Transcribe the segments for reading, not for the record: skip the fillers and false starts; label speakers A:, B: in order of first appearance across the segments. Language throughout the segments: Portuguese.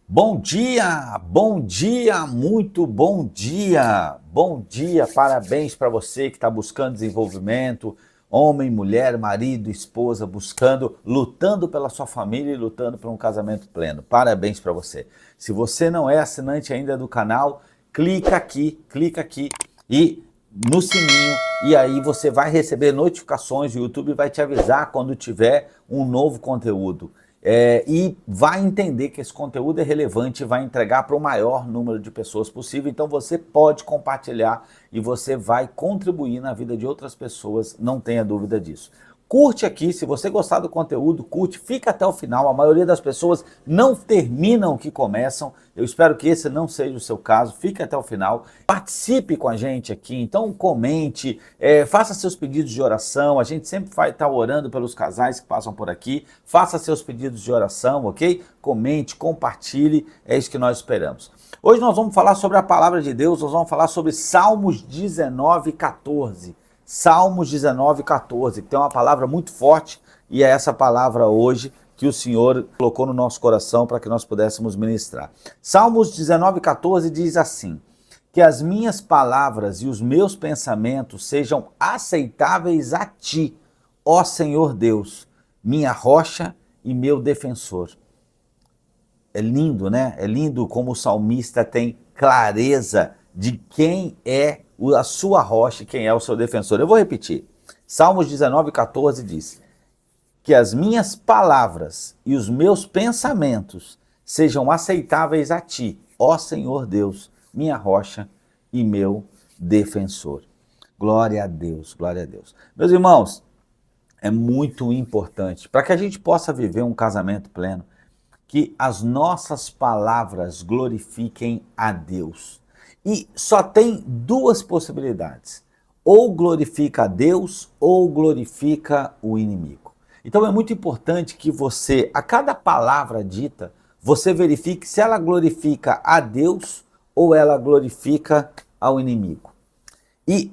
A: Bom dia, muito bom dia. Bom dia, parabéns para você que está buscando desenvolvimento, homem, mulher, marido, esposa, buscando, lutando pela sua família e lutando por um casamento pleno. Parabéns para você. Se você não é assinante ainda do canal, clica aqui e no sininho e aí você vai receber notificações, o YouTube vai te avisar quando tiver um novo conteúdo. E vai entender que esse conteúdo é relevante e vai entregar para o maior número de pessoas possível. Então você pode compartilhar e você vai contribuir na vida de outras pessoas, não tenha dúvida disso. Curte aqui, se você gostar do conteúdo, curte, fica até o final. A maioria das pessoas não terminam o que começam. Eu espero que esse não seja o seu caso. Fique até o final. Participe com a gente aqui, então comente, faça seus pedidos de oração. A gente sempre vai estar orando pelos casais que passam por aqui. Faça seus pedidos de oração, ok? Comente, compartilhe, é isso que nós esperamos. Hoje nós vamos falar sobre a palavra de Deus, nós vamos falar sobre Salmos 19:14. Salmos 19:14, que tem uma palavra muito forte e é essa palavra hoje que o Senhor colocou no nosso coração para que nós pudéssemos ministrar. Salmos 19:14 diz assim: que as minhas palavras e os meus pensamentos sejam aceitáveis a ti, ó Senhor Deus, minha rocha e meu defensor. É lindo, né? É lindo como o salmista tem clareza de quem é a sua rocha e quem é o seu defensor. Eu vou repetir. Salmos 19:14 diz: que as minhas palavras e os meus pensamentos sejam aceitáveis a ti, ó Senhor Deus, minha rocha e meu defensor. Glória a Deus, glória a Deus. Meus irmãos, é muito importante para que a gente possa viver um casamento pleno, que as nossas palavras glorifiquem a Deus. E só tem duas possibilidades: ou glorifica a Deus ou glorifica o inimigo. Então é muito importante que você, a cada palavra dita, você verifique se ela glorifica a Deus ou ela glorifica ao inimigo. E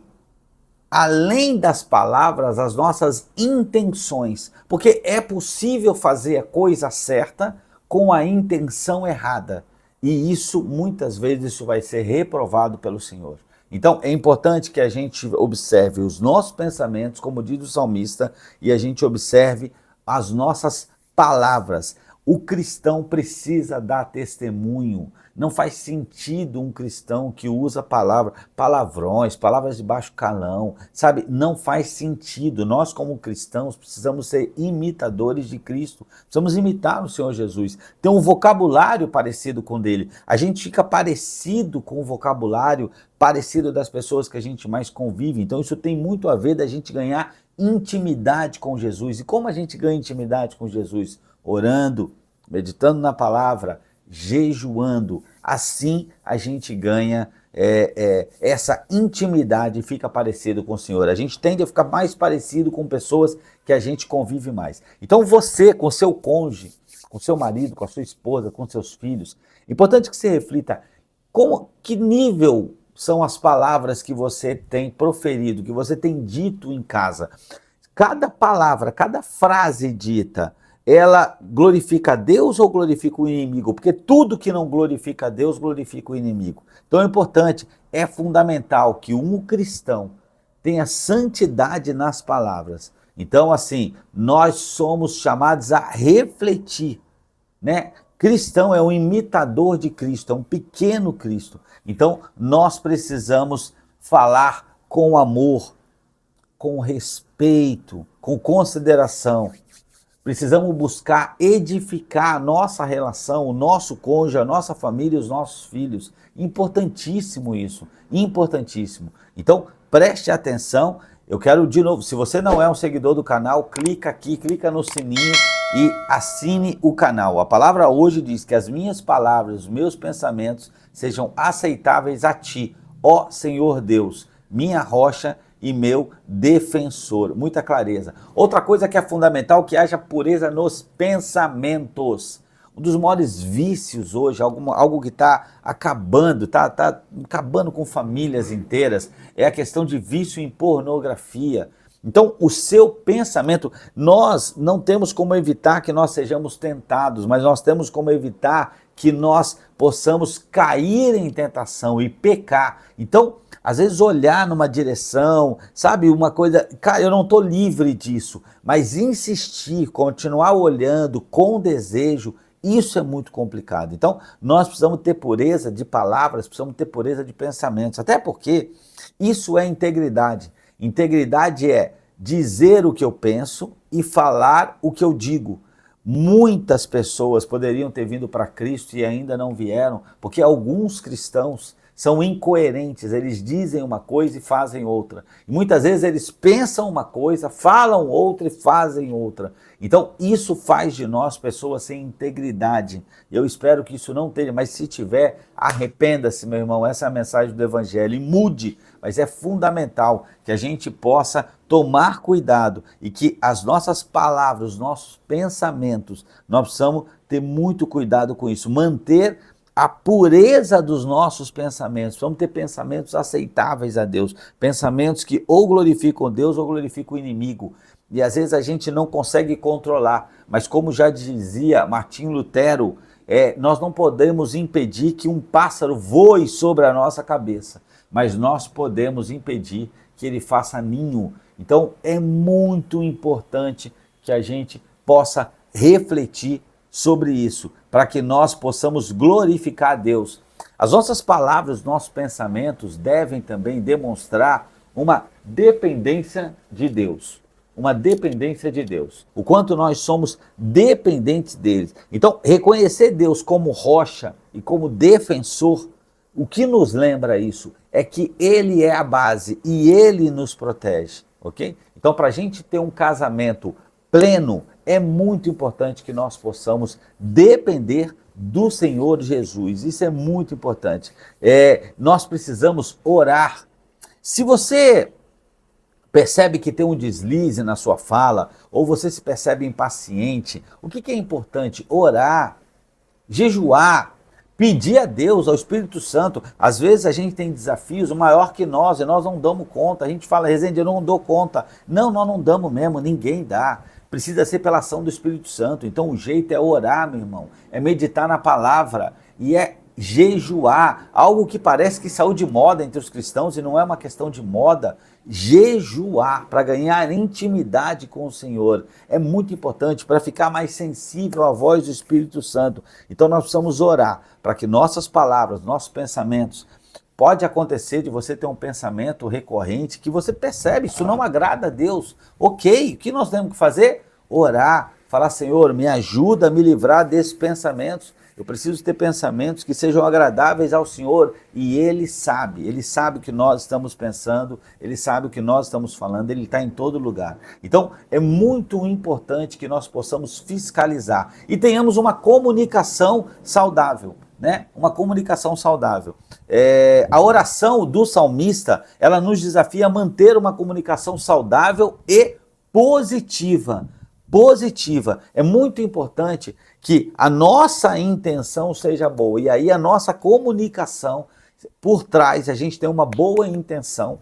A: além das palavras, as nossas intenções, porque é possível fazer a coisa certa com a intenção errada. E isso, muitas vezes, isso vai ser reprovado pelo Senhor. Então, é importante que a gente observe os nossos pensamentos, como diz o salmista, e a gente observe as nossas palavras. O cristão precisa dar testemunho. Não faz sentido um cristão que usa palavrões, palavras de baixo calão, sabe? Não faz sentido. Nós, como cristãos, precisamos ser imitadores de Cristo. Precisamos imitar o Senhor Jesus. Ter um vocabulário parecido com o dele. A gente fica parecido com o vocabulário parecido das pessoas que a gente mais convive. Então isso tem muito a ver da gente ganhar intimidade com Jesus. E como a gente ganha intimidade com Jesus? Orando, meditando na palavra, jejuando. Assim a gente ganha essa intimidade e fica parecido com o Senhor. A gente tende a ficar mais parecido com pessoas que a gente convive mais. Então você, com seu cônjuge, com seu marido, com a sua esposa, com seus filhos, é importante que você reflita que nível são as palavras que você tem proferido, que você tem dito em casa. Cada palavra, cada frase dita, ela glorifica a Deus ou glorifica o inimigo? Porque tudo que não glorifica a Deus, glorifica o inimigo. Então é importante, é fundamental que um cristão tenha santidade nas palavras. Então, assim, nós somos chamados a refletir, né? Cristão é um imitador de Cristo, é um pequeno Cristo. Então, nós precisamos falar com amor, com respeito, com consideração. Precisamos buscar edificar a nossa relação, o nosso cônjuge, a nossa família e os nossos filhos. Importantíssimo isso, importantíssimo. Então, preste atenção. Eu quero de novo, se você não é um seguidor do canal, clica aqui, clica no sininho e assine o canal. A palavra hoje diz que as minhas palavras, os meus pensamentos sejam aceitáveis a ti, ó Senhor Deus, minha rocha e meu defensor. Muita clareza. Outra coisa que é fundamental, que haja pureza nos pensamentos. Um dos maiores vícios hoje, algo que está acabando, tá acabando com famílias inteiras, é a questão de vício em pornografia. Então, o seu pensamento, nós não temos como evitar que nós sejamos tentados, mas nós temos como evitar que nós possamos cair em tentação e pecar. Então, às vezes olhar numa direção, sabe, uma coisa, cara, eu não estou livre disso, mas insistir, continuar olhando com desejo, isso é muito complicado. Então, nós precisamos ter pureza de palavras, precisamos ter pureza de pensamentos, até porque isso é integridade. Integridade é dizer o que eu penso e falar o que eu digo. Muitas pessoas poderiam ter vindo para Cristo e ainda não vieram, porque alguns cristãos são incoerentes, eles dizem uma coisa e fazem outra. E muitas vezes eles pensam uma coisa, falam outra e fazem outra. Então isso faz de nós pessoas sem integridade. Eu espero que isso não tenha, mas se tiver, arrependa-se, meu irmão. Essa é a mensagem do Evangelho e mude. Mas é fundamental que a gente possa tomar cuidado e que as nossas palavras, os nossos pensamentos, nós precisamos ter muito cuidado com isso, manter a pureza dos nossos pensamentos. Vamos ter pensamentos aceitáveis a Deus, pensamentos que ou glorificam Deus ou glorificam o inimigo. E às vezes a gente não consegue controlar, mas como já dizia Martinho Lutero, nós não podemos impedir que um pássaro voe sobre a nossa cabeça, mas nós podemos impedir que ele faça ninho. Então é muito importante que a gente possa refletir sobre isso, para que nós possamos glorificar a Deus. As nossas palavras, os nossos pensamentos devem também demonstrar uma dependência de Deus. Uma dependência de Deus. O quanto nós somos dependentes dele. Então, reconhecer Deus como rocha e como defensor, o que nos lembra isso é que ele é a base e ele nos protege, ok? Então, para a gente ter um casamento pleno, é muito importante que nós possamos depender do Senhor Jesus. Isso é muito importante. Nós precisamos orar. Se você percebe que tem um deslize na sua fala, ou você se percebe impaciente, o que é importante? Orar, jejuar, pedir a Deus, ao Espírito Santo. Às vezes a gente tem desafios maior que nós e nós não damos conta. A gente fala, Rezende, eu não dou conta. Não, nós não damos mesmo, ninguém dá. Precisa ser pela ação do Espírito Santo. Então o jeito é orar, meu irmão, é meditar na palavra e é jejuar, algo que parece que saiu de moda entre os cristãos e não é uma questão de moda. Jejuar para ganhar intimidade com o Senhor é muito importante para ficar mais sensível à voz do Espírito Santo. Então nós precisamos orar para que nossas palavras, nossos pensamentos, pode acontecer de você ter um pensamento recorrente que você percebe, isso não agrada a Deus. Ok, o que nós temos que fazer? Orar, falar, Senhor, me ajuda a me livrar desses pensamentos. Eu preciso ter pensamentos que sejam agradáveis ao Senhor e Ele sabe o que nós estamos pensando, Ele sabe o que nós estamos falando, Ele está em todo lugar. Então é muito importante que nós possamos fiscalizar e tenhamos uma comunicação saudável, né? Uma comunicação saudável. A oração do salmista, ela nos desafia a manter uma comunicação saudável e positiva. É muito importante que a nossa intenção seja boa e aí a nossa comunicação por trás, a gente tem uma boa intenção,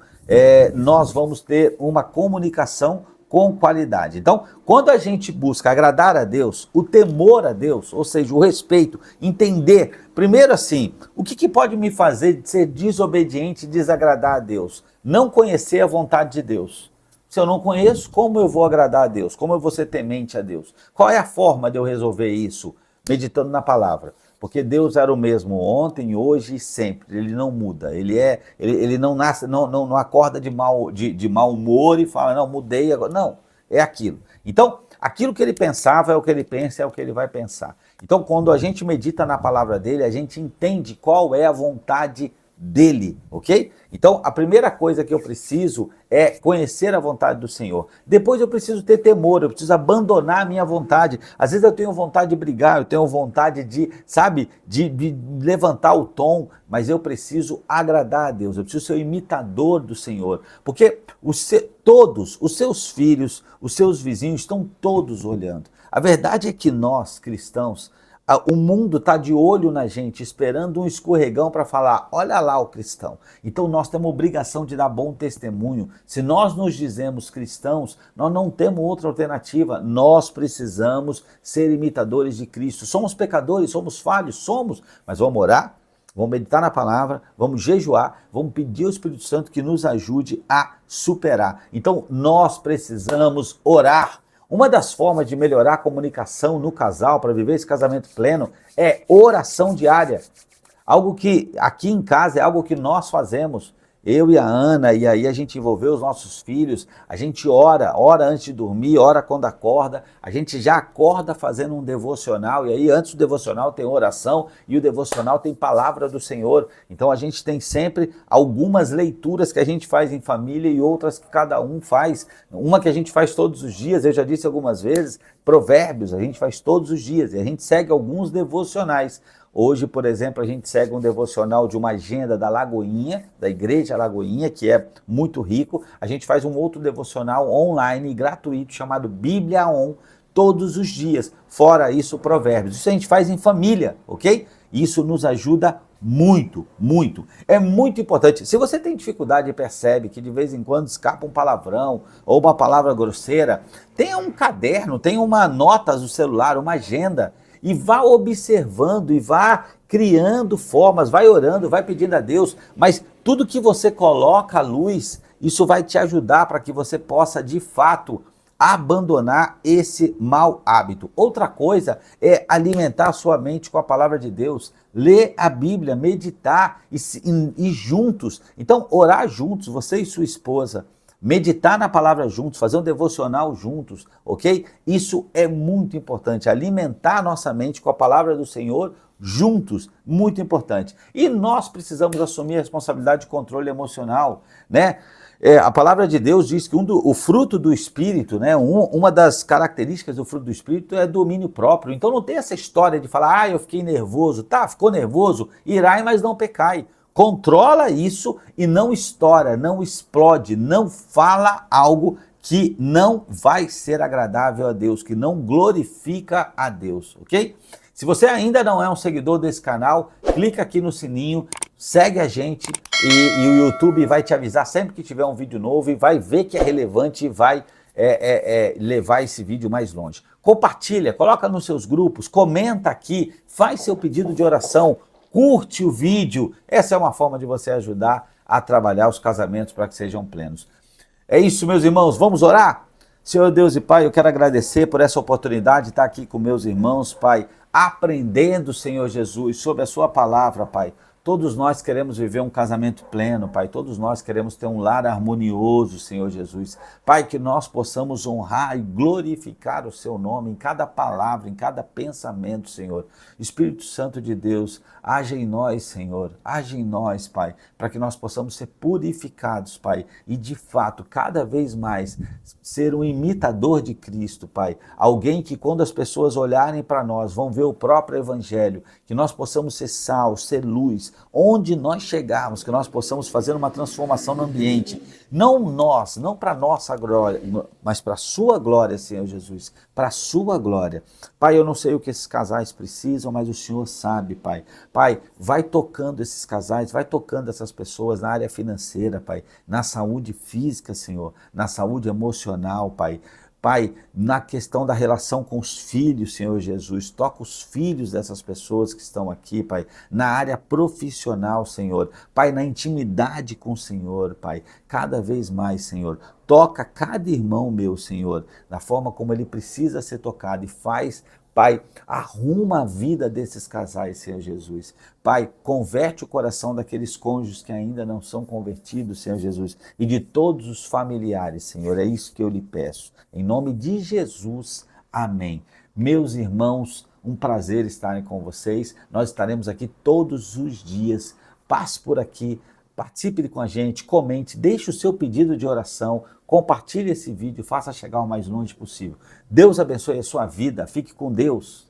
A: nós vamos ter uma comunicação com qualidade. Então, quando a gente busca agradar a Deus, o temor a Deus, ou seja, o respeito, entender, primeiro assim, o que pode me fazer ser desobediente e desagradar a Deus? Não conhecer a vontade de Deus. Se eu não conheço, como eu vou agradar a Deus? Como eu vou ser temente a Deus? Qual é a forma de eu resolver isso? Meditando na palavra. Porque Deus era o mesmo ontem, hoje e sempre. Ele não muda. Ele não nasce, não acorda de mau humor e fala, não, mudei agora. Não, é aquilo. Então, aquilo que ele pensava é o que ele pensa, é o que ele vai pensar. Então, quando a gente medita na palavra dele, a gente entende qual é a vontade dele, ok? Então, a primeira coisa que eu preciso é conhecer a vontade do Senhor. Depois eu preciso ter temor, eu preciso abandonar a minha vontade. Às vezes eu tenho vontade de brigar, eu tenho vontade de levantar o tom, mas eu preciso agradar a Deus, eu preciso ser o imitador do Senhor. Porque todos os seus filhos, os seus vizinhos estão todos olhando. A verdade é que nós, cristãos, o mundo está de olho na gente, esperando um escorregão para falar, olha lá o cristão. Então nós temos obrigação de dar bom testemunho. Se nós nos dizemos cristãos, nós não temos outra alternativa. Nós precisamos ser imitadores de Cristo. Somos pecadores, somos falhos, somos, mas vamos orar, vamos meditar na palavra, vamos jejuar, vamos pedir ao Espírito Santo que nos ajude a superar. Então nós precisamos orar. Uma das formas de melhorar a comunicação no casal, para viver esse casamento pleno, é oração diária. Algo que aqui em casa é algo que nós fazemos. Eu e a Ana, e aí a gente envolveu os nossos filhos, a gente ora antes de dormir, ora quando acorda, a gente já acorda fazendo um devocional, e aí antes do devocional tem oração, e o devocional tem palavra do Senhor. Então a gente tem sempre algumas leituras que a gente faz em família e outras que cada um faz. Uma que a gente faz todos os dias, eu já disse algumas vezes, Provérbios, a gente faz todos os dias, e a gente segue alguns devocionais. Hoje, por exemplo, a gente segue um devocional de uma agenda da Lagoinha, da Igreja Lagoinha, que é muito rico. A gente faz um outro devocional online gratuito chamado Bíblia On, todos os dias. Fora isso, Provérbios. Isso a gente faz em família, ok? Isso nos ajuda muito, muito. É muito importante. Se você tem dificuldade e percebe que de vez em quando escapa um palavrão ou uma palavra grosseira, tenha um caderno, tenha uma nota no celular, uma agenda, e vá observando e vá criando formas, vai orando, vai pedindo a Deus, mas tudo que você coloca à luz, isso vai te ajudar para que você possa de fato abandonar esse mau hábito. Outra coisa é alimentar a sua mente com a palavra de Deus, ler a Bíblia, meditar e juntos. Então, orar juntos, você e sua esposa, meditar na palavra juntos, fazer um devocional juntos, ok? Isso é muito importante, alimentar a nossa mente com a palavra do Senhor juntos, muito importante. E nós precisamos assumir a responsabilidade de controle emocional, né? A palavra de Deus diz que o fruto do Espírito, né, uma das características do fruto do Espírito é domínio próprio. Então não tem essa história de falar, eu fiquei nervoso. Tá, ficou nervoso, irai, mas não pecai. Controla isso e não estoura, não explode, não fala algo que não vai ser agradável a Deus, que não glorifica a Deus, ok? Se você ainda não é um seguidor desse canal, clica aqui no sininho, segue a gente e o YouTube vai te avisar sempre que tiver um vídeo novo e vai ver que é relevante e vai levar esse vídeo mais longe. Compartilha, coloca nos seus grupos, comenta aqui, faz seu pedido de oração, curte o vídeo. Essa é uma forma de você ajudar a trabalhar os casamentos para que sejam plenos. É isso, meus irmãos, vamos orar? Senhor Deus e Pai, eu quero agradecer por essa oportunidade de estar aqui com meus irmãos, Pai, aprendendo, Senhor Jesus, sobre a sua palavra, Pai. Todos nós queremos viver um casamento pleno, Pai. Todos nós queremos ter um lar harmonioso, Senhor Jesus. Pai, que nós possamos honrar e glorificar o Seu nome em cada palavra, em cada pensamento, Senhor. Espírito Santo de Deus, age em nós, Senhor. Age em nós, Pai, para que nós possamos ser purificados, Pai. E, de fato, cada vez mais ser um imitador de Cristo, Pai. Alguém que, quando as pessoas olharem para nós, vão ver o próprio Evangelho. Que nós possamos ser sal, ser luz. Onde nós chegarmos, que nós possamos fazer uma transformação no ambiente, não nós, não para nossa glória, mas para a sua glória, Senhor Jesus, para a sua glória. Pai, eu não sei o que esses casais precisam, mas o Senhor sabe, Pai. Pai, vai tocando esses casais, vai tocando essas pessoas na área financeira, Pai, na saúde física, Senhor, na saúde emocional, Pai. Pai, na questão da relação com os filhos, Senhor Jesus, toca os filhos dessas pessoas que estão aqui, Pai, na área profissional, Senhor, Pai, na intimidade com o Senhor, Pai, cada vez mais, Senhor, toca cada irmão meu, Senhor, da forma como ele precisa ser tocado e faz, Pai, arruma a vida desses casais, Senhor Jesus. Pai, converte o coração daqueles cônjuges que ainda não são convertidos, Senhor Jesus, e de todos os familiares, Senhor. É isso que eu lhe peço. Em nome de Jesus, amém. Meus irmãos, um prazer estarem com vocês. Nós estaremos aqui todos os dias. Passe por aqui, participe com a gente, comente, deixe o seu pedido de oração, compartilhe esse vídeo, faça chegar o mais longe possível. Deus abençoe a sua vida, fique com Deus.